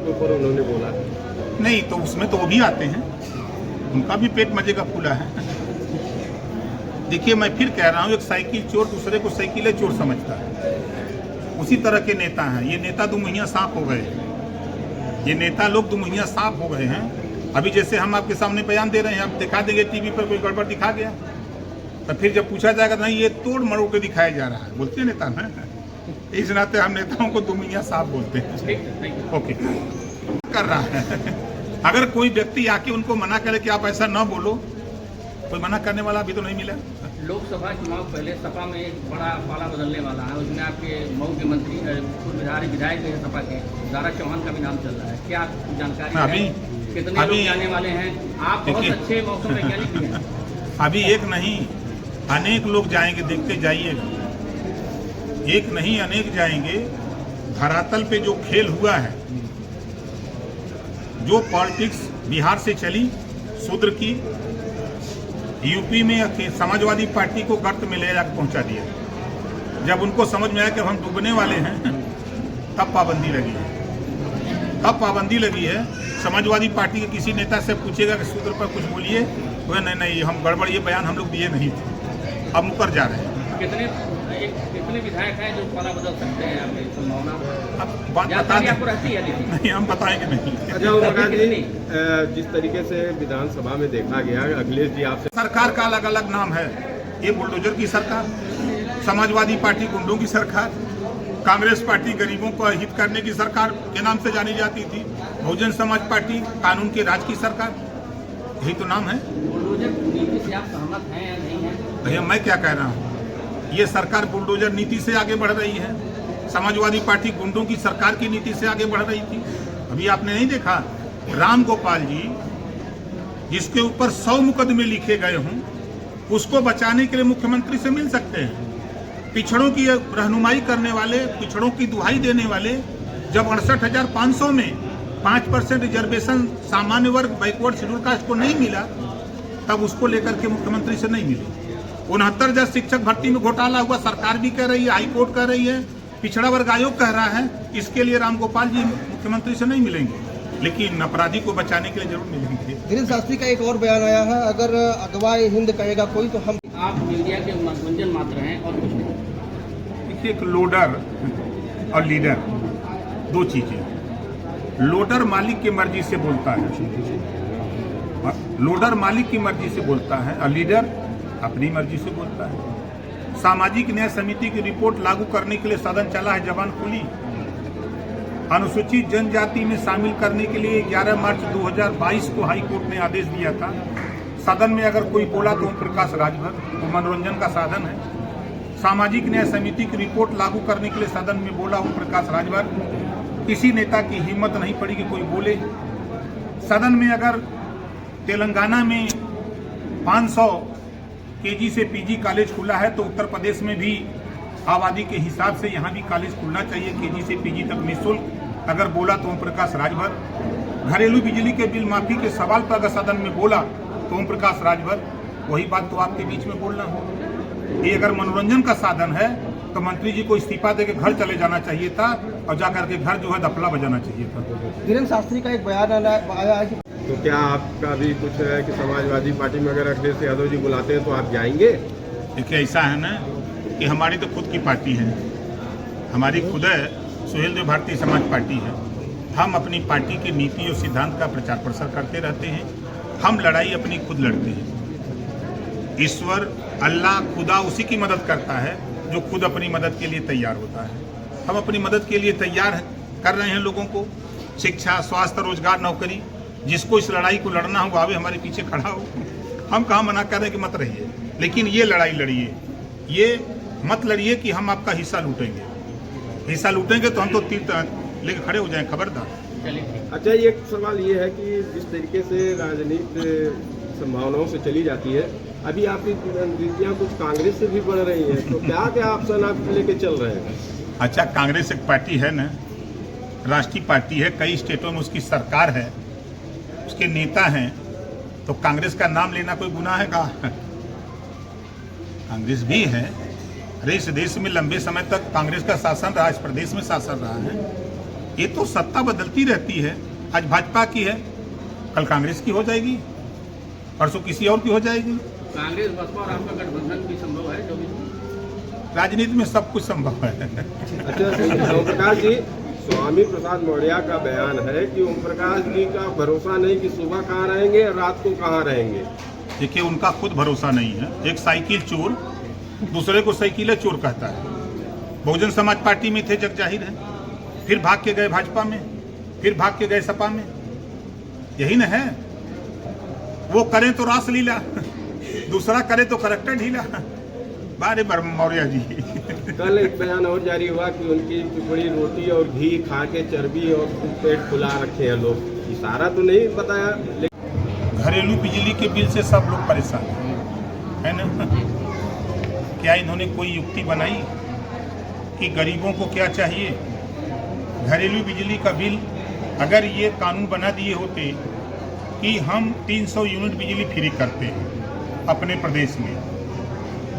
के ऊपर उन्होंने बोला। नहीं तो उसमें तो वो भी आते हैं, उनका भी पेट मजे का फूला है। देखिए मैं फिर कह रहा हूँ, एक साइकिल चोर दूसरे को साइकिल चोर समझता है, उसी तरह के नेता हैं ये। नेता दुमुहिया सांप हो गए, ये नेता लोग दुमुहिया सांप हो गए हैं। अभी जैसे हम आपके सामने बयान दे रहे हैं, आप दिखा देंगे टीवी पर कोई गड़बड़ दिखा गया तो फिर जब पूछा जाएगा नहीं ये तोड़ मरोड़ के दिखाया जा रहा है, बोलते हैं नेता ना। इस नाते हम नेताओं को दुमुहिया सांप बोलते हैं। ओके कर रहा है। अगर कोई व्यक्ति आके उनको मना करे कि आप ऐसा न बोलो, कोई मना करने वाला अभी तो नहीं मिला। लोकसभा चुनाव पहले सपा में एक बड़ा पाला बदलने वाला है, उसमें आपके मऊ के मंत्री पूर्व विधायक जो है सपा के दारा चौहान का भी नाम चल रहा है, क्या जानकारी अभी कितने लोग जाने वाले हैं? आप बहुत अच्छे मौसम वैज्ञानिक भी हैं। अभी एक नहीं अनेक लोग जाएंगे, देखते जाइएगा। एक नहीं अनेक जाएंगे। धरातल पे जो खेल हुआ है, जो पॉलिटिक्स बिहार से चली शूद्र की, यूपी में समाजवादी पार्टी को गर्त में ले जाकर पहुंचा दिया। जब उनको समझ में आया कि हम डूबने वाले हैं, तब पाबंदी लगी है। तब पाबंदी लगी है। समाजवादी पार्टी के किसी नेता से पूछेगा कि शूद्र पर कुछ बोलिए, तो नहीं हम गड़बड़, ये बयान हम लोग दिए नहीं थे, अब मुकर जा रहे हैं। कितने विधायक हैं जो पाला बदल सकते हैं? आपकी संभावना अब बात बता दें, आपको रहती है? नहीं हम बताएंगे नहीं। अच्छा उमगा जी, जिस तरीके से विधानसभा में देखा गया, अखिलेश जी आपसे सरकार का अलग अलग नाम है। ये बुलडोजर की सरकार, समाजवादी पार्टी गुंडों की सरकार, कांग्रेस पार्टी गरीबों को हित करने की सरकार के नाम से जानी जाती थी, बहुजन समाज पार्टी कानून के राज की सरकार, यही तो नाम है। नीति से आप सहमत हैं या नहीं हैं? भैया मैं क्या कह रहा हूँ, ये सरकार बुलडोजर नीति से आगे बढ़ रही है। समाजवादी पार्टी गुंडों की सरकार की नीति से आगे बढ़ रही थी। अभी आपने नहीं देखा राम गोपाल जी, जिसके ऊपर 100 मुकदमे लिखे गए हों, उसको बचाने के लिए मुख्यमंत्री से मिल सकते हैं। पिछड़ों की रहनुमाई करने वाले, पिछड़ों की दुहाई देने वाले, जब 68,500 में 5% रिजर्वेशन सामान्य वर्ग बैकवर्ड शेड्यूल कास्ट को नहीं मिला, तब उसको लेकर के मुख्यमंत्री से नहीं मिली। 69 शिक्षक भर्ती में घोटाला हुआ, सरकार भी कह रही है, हाईकोर्ट कह रही है, पिछड़ा वर्ग आयोग कह रहा है, इसके लिए राम गोपाल जी मुख्यमंत्री से नहीं मिलेंगे, लेकिन अपराधी को बचाने के लिए जरूर मिलेंगे। धीरेन्द्र शास्त्री का एक और बयान आया है, अगर अगवाए हिंद कहेगा कोई तो हम। आप मीडिया के मनोरंजन मात्र हैं और कुछ नहीं। देखिए एक लोडर और लीडर दो चीजें। लोडर मालिक की मर्जी से बोलता है, लोडर मालिक की मर्जी से बोलता है और लीडर अपनी मर्जी से बोलता है। सामाजिक न्याय समिति की रिपोर्ट लागू करने के लिए सदन चला है, जबान खुली। अनुसूचित जनजाति में शामिल करने के लिए 11 मार्च 2022 को हाई कोर्ट ने आदेश दिया था। सदन में अगर कोई बोला तो ओम प्रकाश राजभर, तो मनोरंजन का साधन है। सामाजिक न्याय समिति की रिपोर्ट लागू करने के लिए सदन में बोला ओम प्रकाश राजभर। किसी नेता की हिम्मत नहीं पड़ी कि कोई बोले। सदन में अगर तेलंगाना में 500 केजी से पीजी कॉलेज खुला है, तो उत्तर प्रदेश में भी आबादी के हिसाब से यहाँ भी कॉलेज खुलना चाहिए, केजी से पीजी तक निःशुल्क। अगर बोला तो ओम प्रकाश राजभर। घरेलू बिजली के बिल माफी के सवाल पर अगर सदन में बोला तो ओम प्रकाश राजभर। वही बात तो आपके बीच में बोलना हो। ये अगर मनोरंजन का साधन है तो मंत्री जी को इस्तीफा देके घर चले जाना चाहिए था और जाकर के घर जो है दफला बजाना चाहिए था। धीरेन्द्र शास्त्री का एक बयान आया है कि तो क्या आपका भी कुछ है कि समाजवादी पार्टी में अगर अखिलेश यादव जी बुलाते हैं तो आप जाएंगे? देखिए ऐसा है ना कि हमारी तो खुद की पार्टी है, हमारी खुद है सुहेल देव भारतीय समाज पार्टी है। हम अपनी पार्टी की नीति और सिद्धांत का प्रचार प्रसार करते रहते हैं। हम लड़ाई अपनी खुद लड़ते हैं। ईश्वर अल्लाह खुदा उसी की मदद करता है जो खुद अपनी मदद के लिए तैयार होता है। हम अपनी मदद के लिए तैयार कर रहे हैं लोगों को। शिक्षा, स्वास्थ्य, रोजगार, नौकरी, जिसको इस लड़ाई को लड़ना हो आवे हमारे पीछे खड़ा हो। हम कहाँ मना कर रहे हैं कि मत रहिए, लेकिन ये लड़ाई लड़िए। ये मत लड़िए कि हम आपका हिस्सा लूटेंगे। हिस्सा लूटेंगे तो हम तो तीर लेके खड़े हो जाएं, खबरदार। अच्छा एक सवाल ये है कि जिस तरीके से राजनीति संभावनाओं से चली जाती है, अभी आपकी नीतियाँ कुछ कांग्रेस से भी बढ़ रही हैं, तो क्या क्या ऑप्शन आप लेके चल रहे हैं? अच्छा कांग्रेस एक पार्टी है ना, राष्ट्रीय पार्टी है, कई स्टेटों में उसकी सरकार है, उसके नेता हैं, तो कांग्रेस का नाम लेना कोई गुनाह है का? कांग्रेस भी है। अरे इस देश में लंबे समय तक कांग्रेस का शासन रहा, इस प्रदेश में शासन रहा है। ये तो सत्ता बदलती रहती है, आज भाजपा की है, कल कांग्रेस की हो जाएगी, परसों किसी और की हो जाएगी। कांग्रेस बसपा और आपका गठबंधन भी संभव है 24 में? राजनीति में सब कुछ संभव है। अच्छा ओम प्रकाश जी, स्वामी प्रसाद मौर्य का बयान है कि ओम प्रकाश जी का भरोसा नहीं कि सुबह कहाँ रहेंगे और रात को कहाँ रहेंगे। देखिए, उनका खुद भरोसा नहीं है। एक साइकिल चोर दूसरे को साइकिल चोर कहता है। बहुजन समाज पार्टी में थे, जग जाहिर है, फिर भाग के गए भाजपा में, फिर भाग के गए सपा में, यही न है। वो करें तो रासलीला, दूसरा करे तो करैक्टर ढीला। बारे मौर्य जी। कल एक बयान और जारी हुआ कि उनकी टुकड़ी रोटी और घी खा के चर्बी और पेट फुला रखे हैं लोग। इशारा तो नहीं बताया, लेकिन घरेलू बिजली के बिल से सब लोग परेशान है ना। क्या इन्होंने कोई युक्ति बनाई कि गरीबों को क्या चाहिए? घरेलू बिजली का बिल, अगर ये कानून बना दिए होते कि हम 300 यूनिट बिजली फ्री करते हैं अपने प्रदेश में,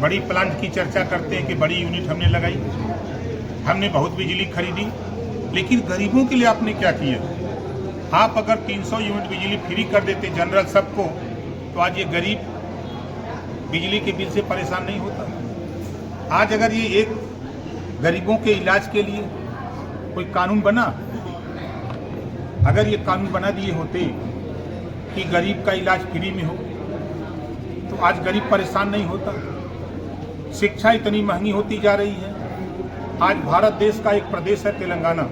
बड़ी प्लांट की चर्चा करते हैं कि बड़ी यूनिट हमने लगाई, हमने बहुत बिजली खरीदी, लेकिन गरीबों के लिए आपने क्या किया? आप अगर 300 यूनिट बिजली फ्री कर देते जनरल सबको, तो आज ये गरीब बिजली के बिल से परेशान नहीं होता। आज अगर ये एक गरीबों के इलाज के लिए कोई कानून बना, अगर ये कानून बना दिए होते कि गरीब का इलाज फ्री में हो, तो आज गरीब परेशान नहीं होता। शिक्षा इतनी महंगी होती जा रही है। आज भारत देश का एक प्रदेश है तेलंगाना।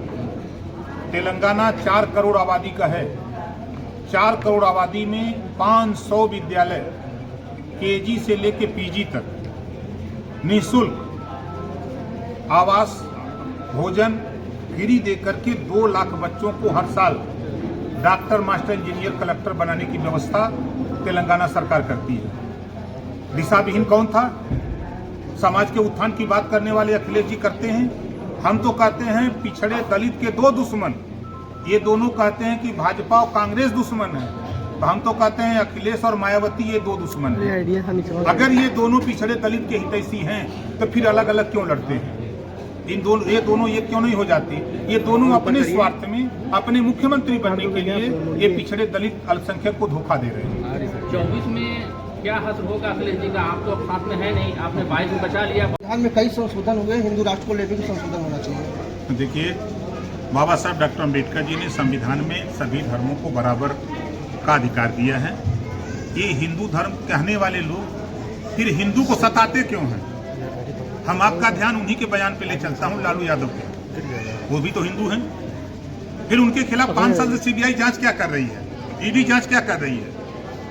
तेलंगाना 4 करोड़ आबादी का है। 4 करोड़ आबादी में 500 विद्यालय केजी से लेके पीजी तक निःशुल्क आवास, भोजन फ्री देकर के 2 लाख बच्चों को हर साल डॉक्टर, मास्टर, इंजीनियर, कलेक्टर बनाने की व्यवस्था तेलंगाना सरकार करती है। दिशाविहीन कौन था? समाज के उत्थान की बात करने वाले अखिलेश जी करते हैं। हम तो कहते हैं पिछड़े दलित के 2 दुश्मन, ये दोनों कहते हैं कि भाजपा और कांग्रेस दुश्मन है, तो हम तो कहते हैं अखिलेश और मायावती ये 2 दुश्मन हैं। अगर ये दोनों पिछड़े दलित के हितैषी हैं तो फिर अलग अलग क्यों लड़ते हैं? ये दोनों ये क्यों नहीं हो जाते? ये दोनों अपने स्वार्थ में, अपने मुख्यमंत्री बनने के लिए ये पिछड़े दलित अल्पसंख्यक को धोखा दे रहे हैं। 24 में क्या हश्र होगा अखिलेश जी का? आप तो साथ में है नहीं, आपने 22 में बचा लिया। संविधान में कई संशोधन हुए, हिंदू राष्ट्र को लेकर भी संशोधन होना चाहिए। देखिए, बाबा साहब डॉक्टर अम्बेडकर जी ने संविधान में सभी धर्मों को बराबर का अधिकार दिया है। ये हिंदू धर्म कहने वाले लोग फिर हिंदू को सताते क्यों हैं? हम आपका ध्यान उन्हीं के बयान पे ले चलता हूँ, लालू यादव के। वो भी तो हिंदू हैं। फिर उनके खिलाफ 5 साल से सीबीआई जांच क्या कर रही है, ईडी जांच क्या कर रही है?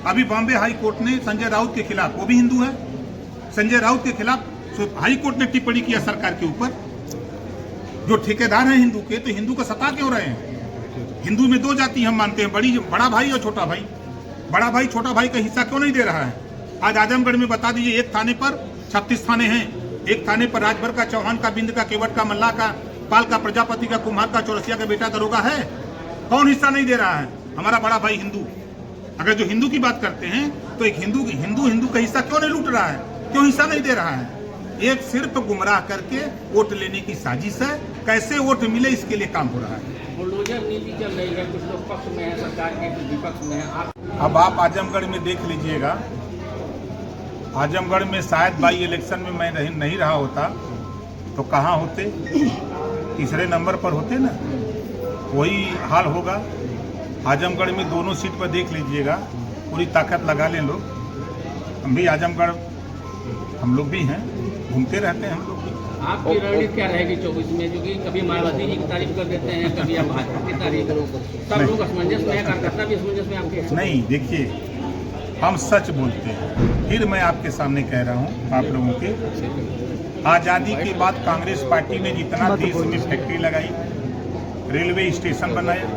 अभी बॉम्बे हाई कोर्ट ने संजय राउत के खिलाफ, वो भी हिंदू है, संजय राउत के खिलाफ हाई कोर्ट ने टिप्पणी किया सरकार के ऊपर। जो ठेकेदार हैं हिंदू के, तो हिंदू को सता क्यों रहे हैं? हिंदू में 2 जाति हम मानते हैं, बड़ा भाई और छोटा भाई। बड़ा भाई छोटा भाई का हिस्सा क्यों नहीं दे रहा है? आज आजमगढ़ में बता दीजिए, एक थाने पर 36 थाने हैं। एक थाने पर राजभर का, चौहान का, बिंद का, केवट का, मल्ला का, पाल का, प्रजापति का, कुम्हार का, चौरसिया का बेटा दरोगा है। कौन हिस्सा नहीं दे रहा है? हमारा बड़ा भाई हिंदू। अगर जो हिंदू की बात करते हैं तो एक हिंदू का हिस्सा क्यों नहीं लूट रहा है? क्यों हिस्सा नहीं दे रहा है? एक सिर्फ गुमराह करके वोट लेने की साजिश है। कैसे वोट मिले इसके लिए काम हो रहा है। बुलडोजर नीति चल रही है, कुछ लोग पक्ष में है सरकार के, कुछ विपक्ष में है। अब आप आजमगढ़ में देख लीजिएगा, आजमगढ़ में शायद बाई इलेक्शन में मैं नहीं रहा होता तो कहाँ होते? तीसरे नंबर पर होते ना। वही हाल होगा आजमगढ़ में। दोनों सीट पर देख लीजिएगा, पूरी ताकत लगा लें लोग। हम भी आजमगढ़, हम लोग भी हैं, घूमते रहते हैं हम लोग भी। आपकी रणनीति क्या रहेगी 24 में? क्योंकि कभी मायावती जी की तारीफ कर देते हैं, कभी आप भाजपा की तारीफ, सब लोग असमंजस में है, कार्यकर्ता भी असमंजस में आपके? नहीं, देखिए, हम सच बोलते हैं। फिर मैं आपके सामने कह रहा हूँ आप लोगों के, आज़ादी के बाद कांग्रेस पार्टी ने जितना देश में फैक्ट्री लगाई, रेलवे स्टेशन बनाया,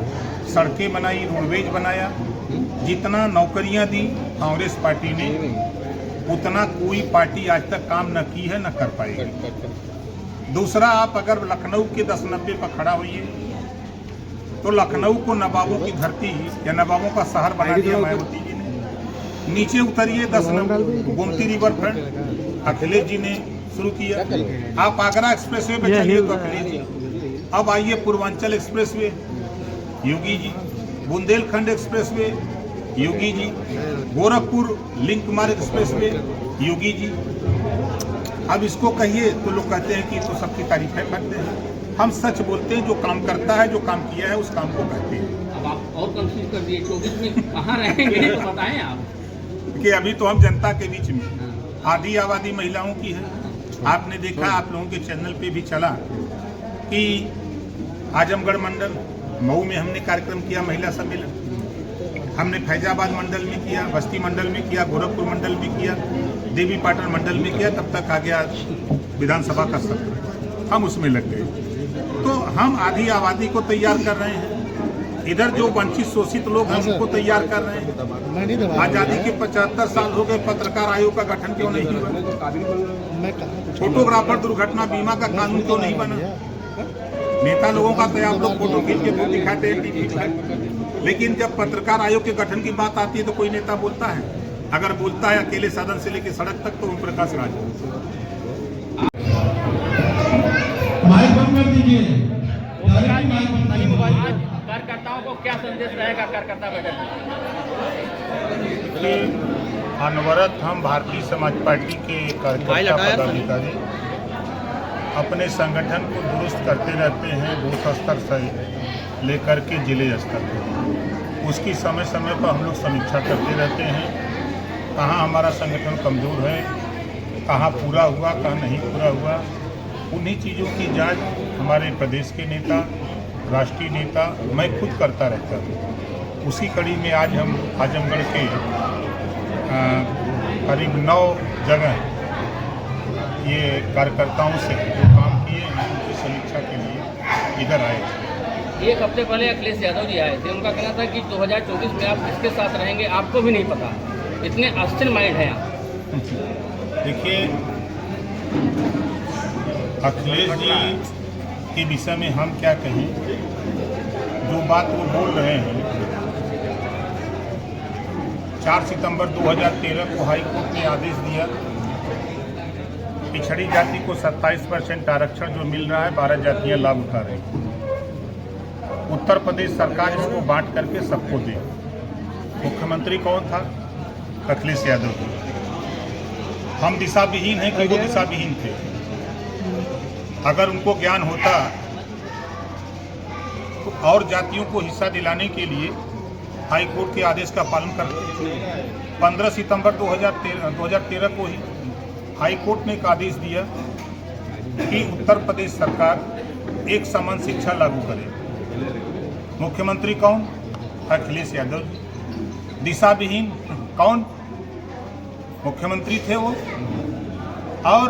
सड़कें बनाई, रोडवेज बनाया, जितना नौकरियां दी कांग्रेस पार्टी ने, उतना कोई पार्टी आज तक काम न की है, न कर पाएगी। दूसरा, आप अगर लखनऊ के 1090 पर खड़ा होइए तो लखनऊ को नवाबों की धरती या नवाबों का शहर बना दिया मायावती जी ने। नीचे उतरिए 10 number Gomti river front Akhilesh ji ने शुरू किया। आप आगरा एक्सप्रेसवे पे चलिए तो अखिलेश जी, अब आइए Purvanchal expressway, Yogi ji. Bundelkhand expressway, Yogi ji. Gorakhpur link मार्ग एक्सप्रेसवे, योगी जी। अब इसको कहिए तो लोग कहते हैं कि तो सबकी तारीफें करते हैं। हम सच बोलते हैं, जो काम करता है, जो काम किया है, उस काम को कहते हैं। अब आप और कंफ्यूज कर दिए, 24 में कहाँ रहेंगे तो बताएं आप। कि अभी तो हम जनता के बीच में, आधी आबादी महिलाओं की है। आपने देखा, आप लोगों के चैनल पे भी चला कि आजमगढ़ मंडल मऊ में हमने कार्यक्रम किया, महिला सम्मेलन। हमने फैजाबाद मंडल में किया, बस्ती मंडल में किया, गोरखपुर मंडल में किया, देवी पाटन मंडल में किया। तब तक आ गया विधानसभा का सत्र, हम उसमें लग गए। तो हम आधी आबादी को तैयार कर रहे हैं, इधर जो वंचित शोषित लोग हैं उनको तैयार कर रहे हैं। आज़ादी के 75 साल हो गए, पत्रकार आयोग का गठन क्यों नहीं हुआ? फोटोग्राफर दुर्घटना बीमा का कानून क्यों नहीं बना? नेता लोगों का तो आप लोग फोटो खींच के तो दिखाते हैं टीवी पर, लेकिन जब पत्रकार आयोग के गठन की बात आती है तो कोई नेता बोलता है? अगर बोलता है अकेले सदन से लेकर सड़क तक, तो ओम प्रकाश राज। माइक बंद कर दीजिए। कार्यकर्ताओं को क्या संदेश रहेगा कार्यकर्ता बैठक में? अनवरत हम भारतीय समाज पार्टी के कार्यकर्ता पदाधिकारी अपने संगठन को दुरुस्त करते रहते हैं, बूथ स्तर से लेकर के जिले स्तर पर। उसकी समय समय पर हम लोग समीक्षा करते रहते हैं, कहाँ हमारा संगठन कमज़ोर है, कहाँ पूरा हुआ, कहाँ नहीं पूरा हुआ। उन्हीं चीज़ों की जांच हमारे प्रदेश के नेता, राष्ट्रीय नेता, मैं खुद करता रहता हूँ। उसी कड़ी में आज हम आजमगढ़ के करीब 9 जगह ये कार्यकर्ताओं से जो काम किए हैं उनकी समीक्षा के लिए इधर आए। एक हफ्ते पहले अखिलेश यादव जी आए थे, उनका कहना था कि 2024 में आप किसके साथ रहेंगे आपको भी नहीं पता, इतने अस्थिर माइंड हैं आप। देखिए, अखिलेश जी के विषय में हम क्या कहें, जो बात वो बोल रहे हैं। 4 सितंबर 2013 को हाई कोर्ट ने आदेश दिया, पिछड़ी जाति को 27% आरक्षण जो मिल रहा है, 12 जातियां लाभ उठा रही हैं। उत्तर प्रदेश सरकार इसको बांट करके सबको दे। मुख्यमंत्री कौन था? अखिलेश यादव जी। हम दिशा विहीन हैं कि वो दिशा विहीन थे? अगर उनको ज्ञान होता तो और जातियों को हिस्सा दिलाने के लिए हाई कोर्ट के आदेश का पालन करते। 15 सितंबर 2013 को ही हाई कोर्ट ने एक आदेश दिया कि उत्तर प्रदेश सरकार एक समान शिक्षा लागू करे। मुख्यमंत्री कौन? अखिलेश यादव। दिशा विहीन कौन? मुख्यमंत्री थे वो। और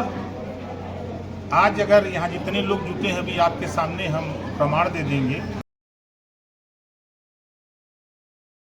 आज अगर यहाँ जितने लोग जुटे हैं, अभी आपके सामने हम प्रमाण दे देंगे।